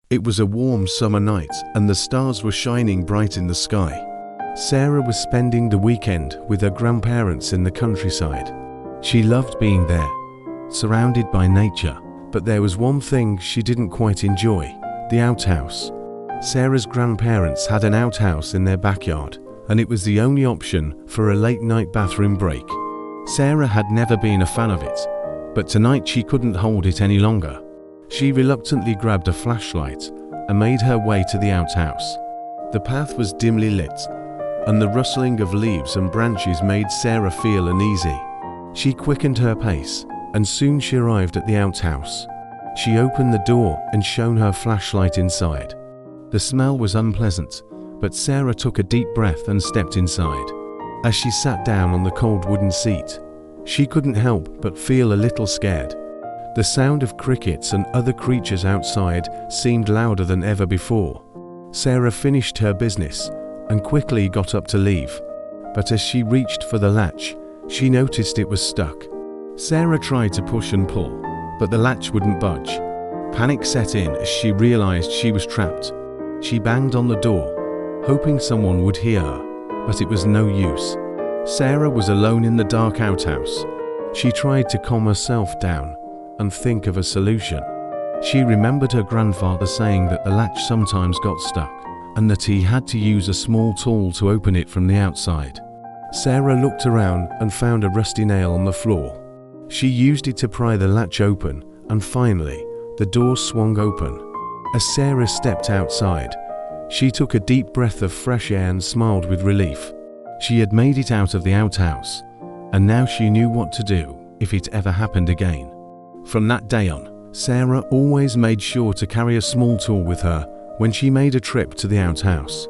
It was a warm summer night and the stars were shining bright in the sky. Sarah was spending the weekend with her grandparents in the countryside. She loved being there, surrounded by nature, but there was one thing she didn't quite enjoy: the outhouse. Sarah's grandparents had an outhouse in their backyard, and it was the only option for a late-night bathroom break. Sarah had never been a fan of it, but tonight she couldn't hold it any longer. She reluctantly grabbed a flashlight and made her way to the outhouse. The path was dimly lit, and the rustling of leaves and branches made Sarah feel uneasy. She quickened her pace, and soon she arrived at the outhouse. She opened the door and shone her flashlight inside. The smell was unpleasant, but Sarah took a deep breath and stepped inside. As she sat down on the cold wooden seat, she couldn't help but feel a little scared. The sound of crickets and other creatures outside seemed louder than ever before. Sarah finished her business and quickly got up to leave, but as she reached for the latch, she noticed it was stuck. Sarah tried to push and pull, but the latch wouldn't budge. Panic set in as she realized she was trapped. She banged on the door, hoping someone would hear her, but it was no use. Sarah was alone in the dark outhouse. She tried to calm herself down and think of a solution. She remembered her grandfather saying that the latch sometimes got stuck, and that he had to use a small tool to open it from the outside. Sarah looked around and found a rusty nail on the floor. She used it to pry the latch open, and finally, the door swung open. As Sarah stepped outside, she took a deep breath of fresh air and smiled with relief. She had made it out of the outhouse, and now she knew what to do if it ever happened again. From that day on, Sarah always made sure to carry a small tool with her when she made a trip to the outhouse.